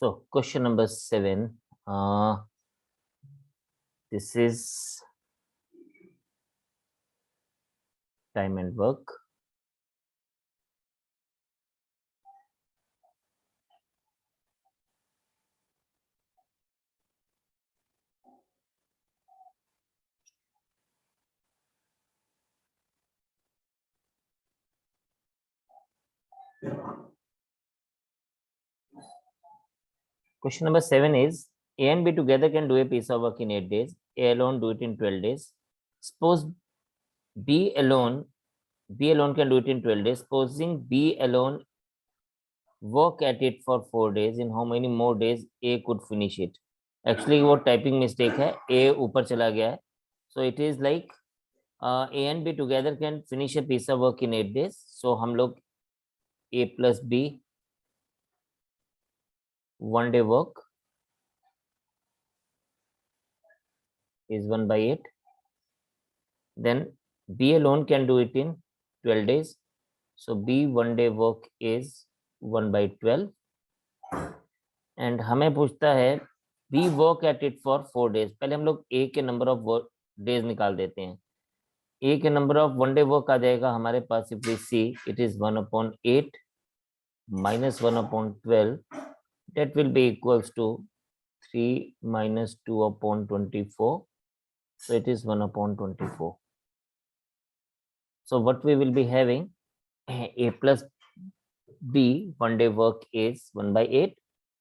So question number 7. This is time and work. Question number 7 is A and B together can do a piece of work in 8 days. A alone do it in 12 days. Suppose B alone can do it in 12 days. Supposing B alone work at it for 4 days, in how many more days A could finish it? Actually वो typing mistake है, A ऊपर चला गया है. So it is like A and B together can finish a piece of work in 8 days. So हम लोग A plus B 1 day work is 1 by 8. Then B alone can do it in 12 days. So B 1 day work is 1 by 12. And हमें पूछता है B work at it for 4 days. पहले हम लोग A के number of days निकाल देते हैं. A के number of 1 day work आ जाएगा हमारे पास. If we see, it is 1 upon 8 minus 1 upon 12. That will be equals to 3 minus 2 upon 24. So it is 1 upon 24. So what we will be having, A plus B 1 day work is 1 by 8.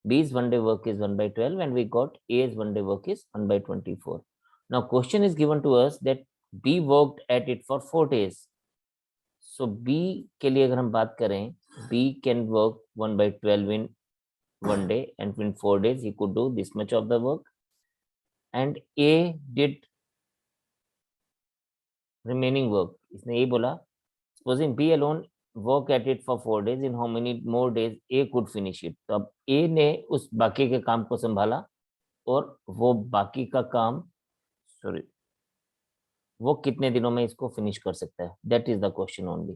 B's 1 day work is 1 by 12, and we got A's 1 day work is 1 by 24. Now question is given to us that B worked at it for 4 days. So B के लिए अगर हम बात करें, B can work 1 by 12 in 1 day, and in 4 days he could do this much of the work. And A did remaining work. इसने ये बोला, supposing B alone work at it for 4 days, in how many more days A could finish it. तो अब A ने उस बाकी के काम को संभाला और वो बाकी का काम वो कितने दिनों में इसको फिनिश कर सकता है. That is the question only.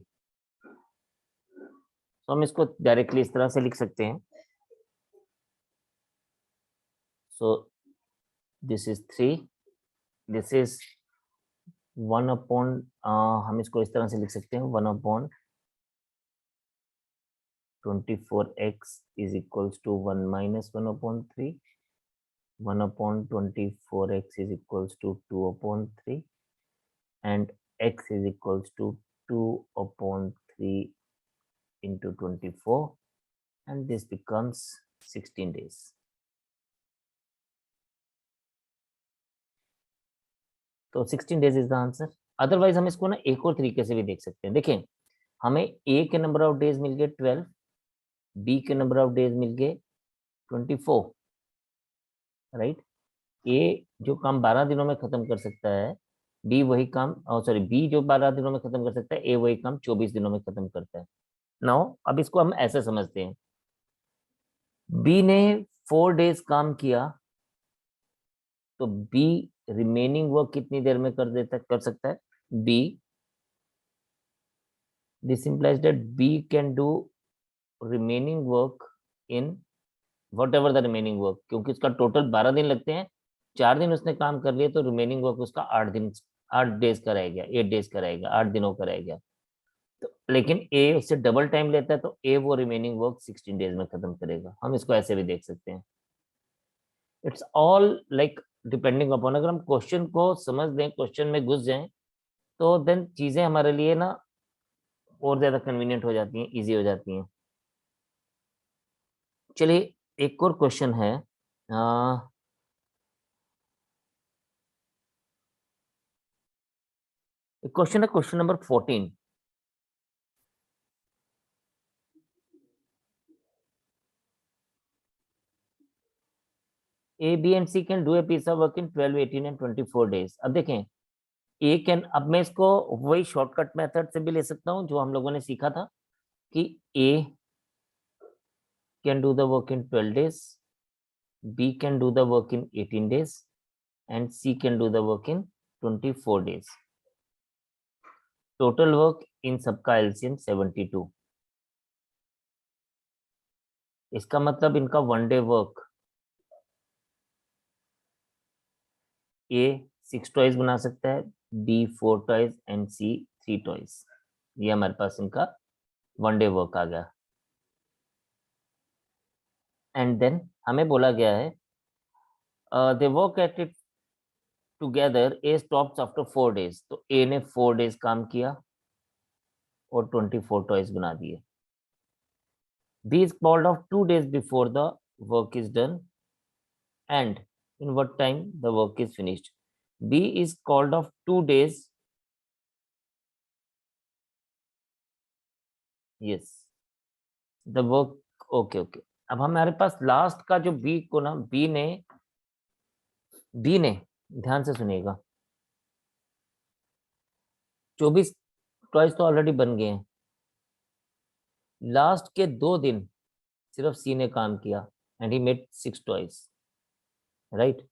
तो हम इसको डायरेक्टली इस तरह से लिख सकते हैं. So this is 3, this is 1 upon, हम इसको इस तरह से लिख सकते हैं 1 upon 24x is equals to 1 minus 1 upon 3. 1 upon 24x is equals to 2 upon 3, and x is equals to 2 upon 3 into 24, and this becomes 16 days. तो 16 days is the answer. Otherwise हम इसको ना एक और तरीके से भी देख सकते हैं. देखें, हमें A के नंबर ऑफ डेज मिल गए 12, B के नंबर ऑफ डेज मिल गए 24, राइट. A जो काम 12 दिनों में खत्म कर सकता है, B वही काम, B जो 12 दिनों में खत्म कर सकता है, A वही काम 24 दिनों में खत्म करता है. नाउ अब इसको हम ऐसे समझते हैं, B ने 4 डेज काम किया, तो B रिमेनिंग वर्क कितनी देर में कर सकता है. B, this implies that B can do remaining work in whatever the remaining work, क्योंकि उसका टोटल 12 दिन लगते हैं, 4 दिन उसने काम कर लिया, तो रिमेनिंग वर्क उसका 8 डेज का रह गया, 8 डेज का रहेगा, 8 दिनों का रह गया. तो लेकिन A उससे डबल टाइम लेता है, तो A वो रिमेनिंग वर्क 16 डेज में खत्म करेगा. हम इसको ऐसे भी देख सकते हैं. It's all like depending upon, अगर हम क्वेश्चन को समझ लें, क्वेश्चन में घुस जाएं, तो देन चीजें हमारे लिए ना और ज्यादा कन्वीनियंट हो जाती हैं, इजी हो जाती हैं. चलिए एक और क्वेश्चन है. क्वेश्चन है question number 14. A, B and C can do a piece of work in 12, 18 and 24 days. अब देखें, A can, अब मैं इसको वही शॉर्टकट मेथड से भी ले सकता हूं जो हम लोगों ने सीखा था कि A can do the work in 12 days, B can do the work in 18 days, and C can do the work in 24 days. Total work in सबका LCM 72. इसका मतलब इनका one day work, A 6 toys बना सकता है, B 4 toys and C 3 toys. ये हमारे पास इनका वन डे वर्क आ गया। एंड देन हमें बोला गया है they work at it together, A stops after 4 days. तो ए ने 4 डेज काम किया और 24 टॉयज बना दिए। B is called off 2 days before the work is done and in what time the work is finished. B is called of 2 days. Yes, the work. Okay, okay. अब हमारे पास last का जो B को ना, B ने ध्यान से सुनिएगा, 24 टॉयज तो ऑलरेडी बन गए हैं। लास्ट के 2 दिन सिर्फ सी ने काम किया and he made 6 toys, right.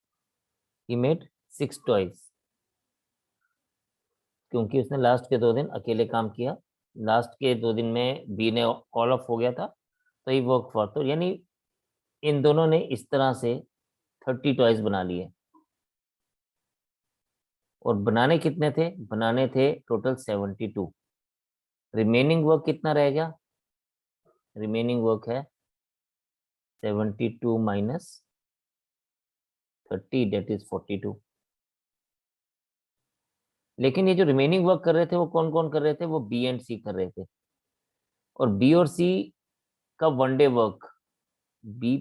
He made 6 toys क्योंकि उसने लास्ट के 2 दिन अकेले काम किया। लास्ट के 2 दिन में बी ने कॉल ऑफ हो गया था, तो ही वर्क फॉर, तो यानी इन दोनों ने इस तरह से 30 टॉयज बना लिए। और बनाने कितने थे? बनाने थे टोटल 72। रिमेनिंग वर्क कितना रह गया? रिमेनिंग वर्क है 72 माइनस 30, डेट इज 42। लेकिन ये जो रिमेनिंग वर्क कर रहे थे वो कौन कौन कर रहे थे? वो बी एंड सी कर रहे थे। और बी और सी का one day work, B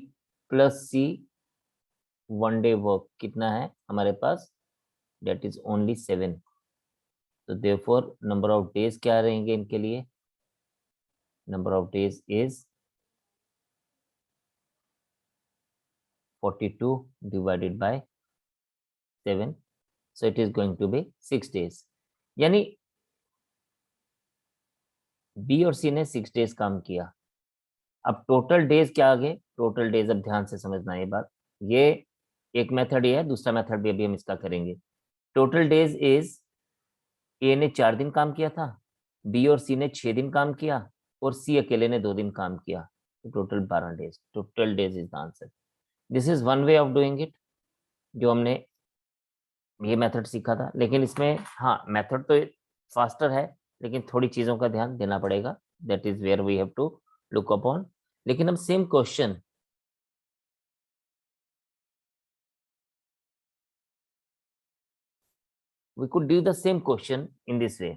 plus C one day work कितना है हमारे पास? Date is only 7। तो देयरफॉर नंबर ऑफ डेज क्या रहेंगे इनके लिए? Number of days is 42 divided by 7, so it is going to be 6 days। यानी बी और सी ने 6 डेज काम किया। अब टोटल डेज क्या आ गए? टोटल डेज, अब ध्यान से समझना ये बात, ये एक मेथड ये है, दूसरा मेथड भी अभी हम इसका करेंगे। टोटल डेज इज, ए ने 4 दिन काम किया था, बी और सी ने 6 दिन काम किया, और सी अकेले ने 2 दिन काम किया, तो total 12 days. Total days is the answer. This is one way of doing it, जो हमने ये मेथड सीखा था। लेकिन इसमें हाँ, मेथड तो फास्टर है, लेकिन थोड़ी चीजों का ध्यान देना पड़ेगा, that is where we have to look upon. लेकिन हम same question, we could do the same question in this way.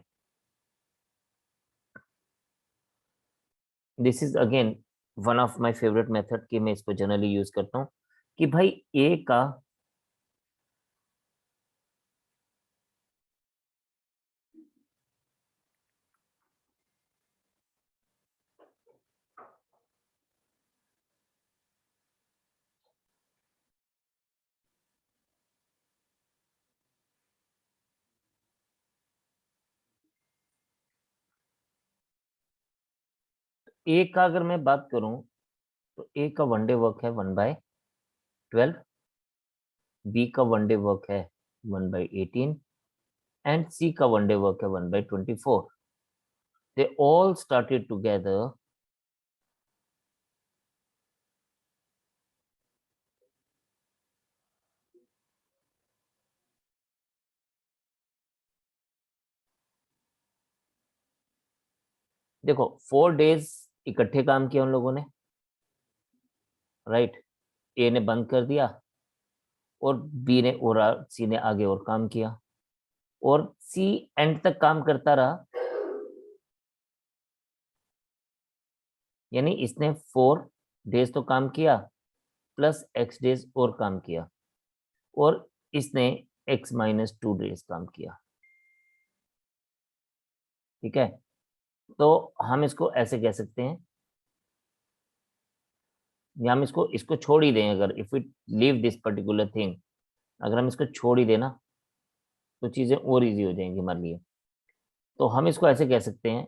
This is again one of my favorite method कि मैं इसको जनरली यूज करता हूँ कि भाई ए का ए का अगर मैं बात करूं तो ए का वनडे वर्क है 1/12, बी का वनडे वर्क है 1/18 एंड सी का वनडे वर्क है 1/24। दे ऑल स्टार्टेड टुगेदर देखो 4 डेज इकट्ठे काम किया उन लोगों ने, राइट। ए ने बंद कर दिया और बी ने और सी ने आगे और काम किया, और सी एंड तक काम करता रहा। यानी इसने 4 डेज तो काम किया प्लस एक्स डेज और काम किया, और इसने x-2 डेज काम किया। ठीक है, तो हम इसको ऐसे कह सकते हैं, या हम इसको इसको छोड़ ही दें। अगर if it leave this particular thing, अगर हम इसको छोड़ ही देना तो चीजें और इजी हो जाएंगी हमारे लिए। तो हम इसको ऐसे कह सकते हैं,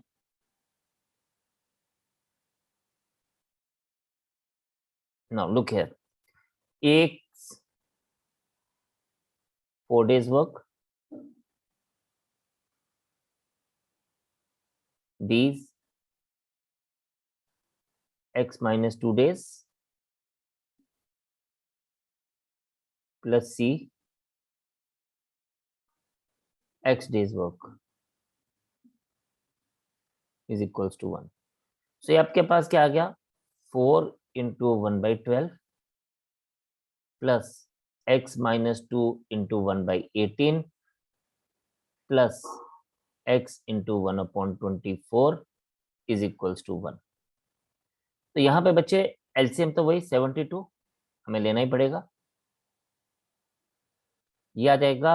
नाउ लुक हियर, एक 4 डेज वर्क, बीज x-2 days, plus C x days work is equals to 1. So ये आपके पास क्या आ गया, 4 into 1/12 plus x minus 2 into 1/18 plus x into 1/24 is equals to 1. तो यहाँ पे बच्चे एलसीएम तो वही 72 हमें लेना ही पड़ेगा. ये आ जाएगा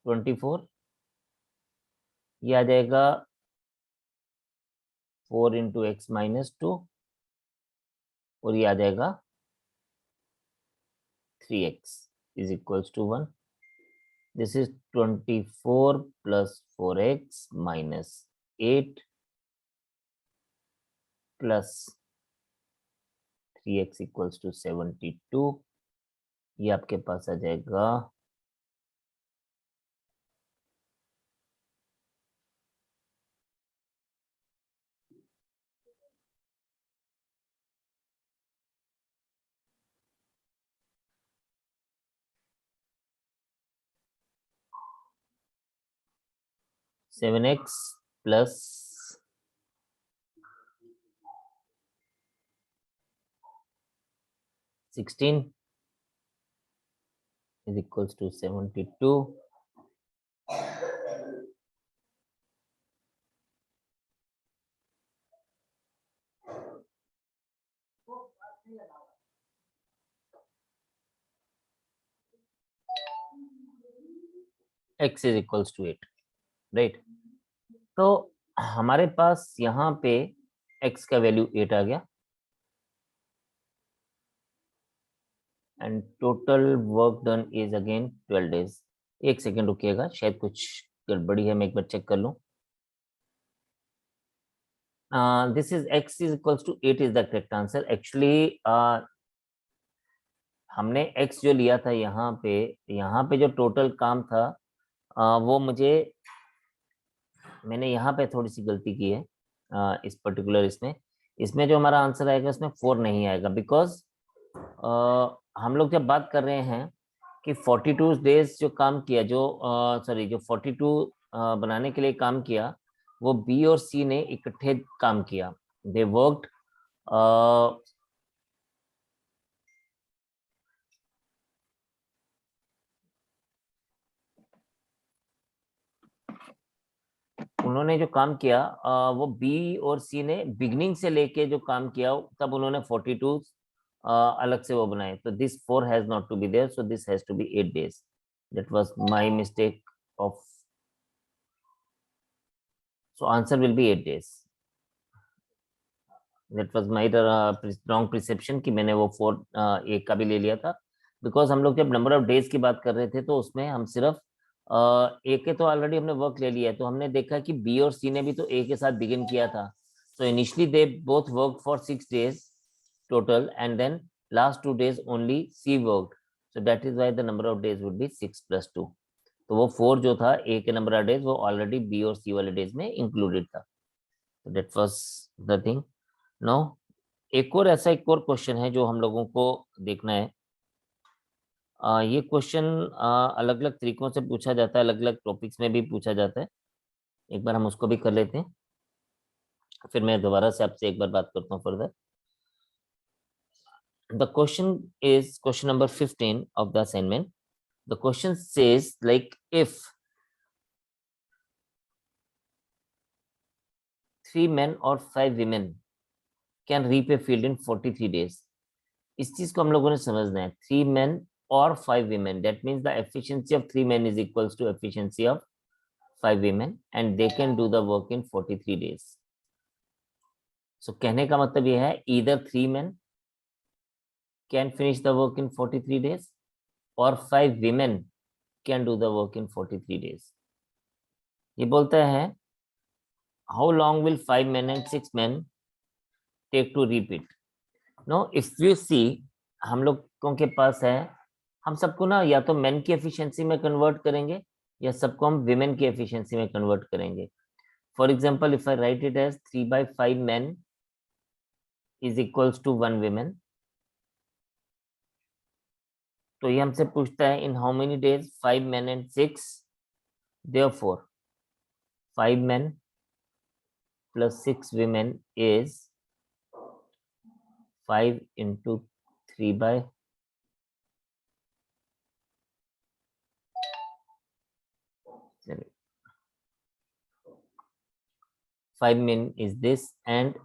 24, ये आ जाएगा 4 into x minus 2 और ये आ जाएगा 3x is equals to 1. This is 24 plus 4x minus 8 plus 3x equals to 72. ये आपके पास आ जाएगा 7x plus 16 is equals to 72. X is equals to 8, right? तो हमारे पास यहाँ पे x का वैल्यू 8 आ गया and total work done is again 12 days. एक सेकेंड रुकिएगा, शायद कुछ गड़बड़ी है, मैं एक बार चेक कर लूं. This is x is equals to 8 is the correct answer. Actually हमने x जो लिया था यहाँ पे जो टोटल काम था वो मैंने यहाँ पे थोड़ी सी गलती की है. इस पर्टिकुलर इसमें जो हमारा आंसर आएगा उसमें 4 नहीं आएगा, बिकॉज हम लोग जब बात कर रहे हैं कि 42 डेज जो काम किया, जो 42 बनाने के लिए काम किया, वो बी और सी ने इकट्ठे काम किया. दे वर्कड उन्होंने जो काम किया वो बी और सी ने बिगनिंग से लेके जो काम किया तब उन्होंने 42 अलग से वो बनाए. तो this 4 has not to be there, so this has to be 8 days. That was my mistake of, so answer will be 8 days. That was my wrong perception कि मैंने वो 4 एक का भी ले लिया था, बिकॉज हम लोग जब नंबर ऑफ डेज की बात कर रहे थे तो उसमें हम सिर्फ ए के तो ऑलरेडी हमने वर्क ले लिया है, तो हमने देखा कि बी और सी ने भी तो ए के साथ बिगिन किया था. So initially they both work for 6 days total and then last 2 days only C worked, so that is why the number of days would be 6 plus 2. तो वो 4 जो था A के नंबर ऑफ डेज वो already B और C वाले days में included था. so that was the thing. Now एक और क्वेश्चन है जो हम लोगों को देखना है. ये क्वेश्चन अलग अलग तरीकों से पूछा जाता है, अलग अलग टॉपिक्स में भी पूछा जाता है. एक बार हम उसको भी कर लेते हैं, फिर मैं दोबारा से आपसे एक बार बात करता हूँ further. The question is question number 15 of the assignment. The question says like if 3 men or 5 women can reap a field in 43 days. इस चीज को हम लोगों ने समझना है. 3 men or 5 women, that means the efficiency of 3 men is equals to efficiency of 5 women and they can do the work in 43 days. So कहने का मतलब ये है either 3 men can finish the work in 43 days or 5 women can do the work in 43 days. ये बोलता है how long will 5 men and 6 men take to repeat. Now if you see, हम लोगों के पास है, हम सबको ना या तो men की efficiency में convert करेंगे या सबको हम women की efficiency में convert करेंगे. For example, if I write it as 3/5 men is equals to 1 women, तो ये हमसे पूछता है in how many days 5 men and 6, therefore 5 men plus 6 women is 5 into 3 by 5 men is this and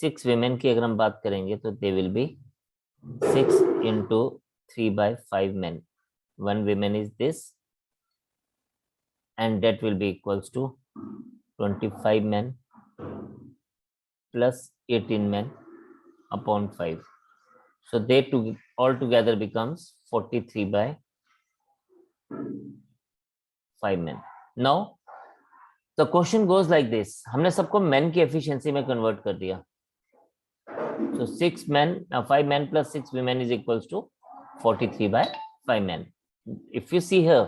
6 women की अगर हम बात करेंगे तो they will be 6 into 3 by 5 men. 1 woman is this and that will be equals to 25 men plus 18 men upon 5. So they two all together becomes 43 by 5 men. Now the question goes like this. हमने सबको men की efficiency में convert कर दिया. So 6 men, 5 men plus 6 women is equals to 43 by 5 men. If you see here,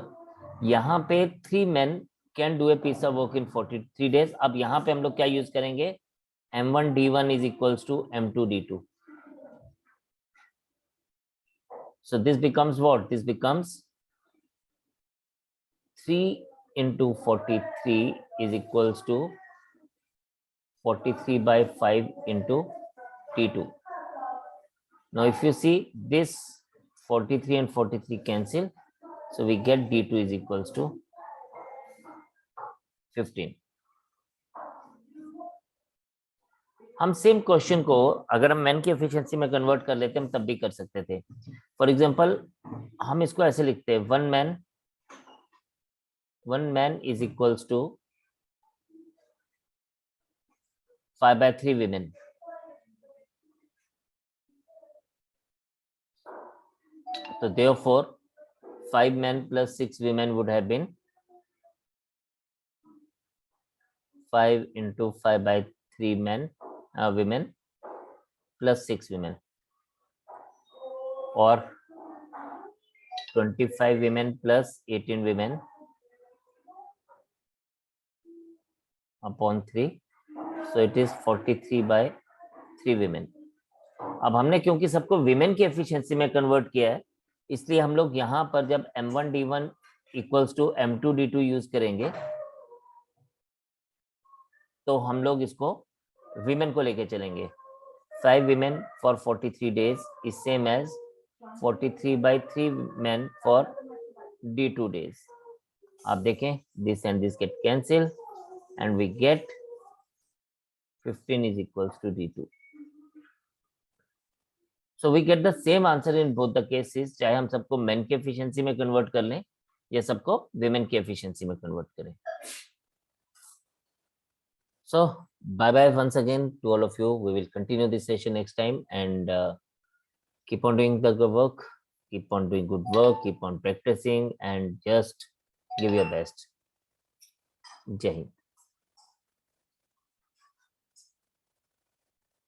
यहाँ पे 3 men can do a piece of work in 43 days. अब यहाँ पे हम लोग क्या यूज करेंगे? M1 D1 is equals to M2 D2. So this becomes what? This becomes 3 into 43 is equals to 43 by 5 into T2. Now if you see this 43 and 43 cancel, so we get D2 is equals to 15. हम same question को अगर हम man की efficiency में convert कर लेते हम तब भी कर सकते थे. फॉर एग्जांपल हम इसको ऐसे लिखते हैं one man is equals to 5/3 women. So therefore 5 men plus 6 women would have been 5 into 5/3 men women plus 6 women, or 25 women plus 18 women upon 3. So it is 43 by 3 women. अब हमने क्योंकि सबको women की एफिशिएंसी में convert किया है इसलिए हम लोग यहाँ पर जब M1 D1 equals to M2 D2 use करेंगे तो हम लोग इसको विमेन को लेके चलेंगे. 5 women for 43 days is same as 43 by 3 men for D2 days. आप देखें this and this get cancelled and we get 15 is equals to D2. So we get the same answer in both the cases, चाहे हम सबको men की efficiency में convert कर लें या सबको women की efficiency में convert करें. So bye bye once again to all of you. We will continue this session next time and keep on doing the good work, keep on doing good work, keep on practicing and just give your best. Jai Hind.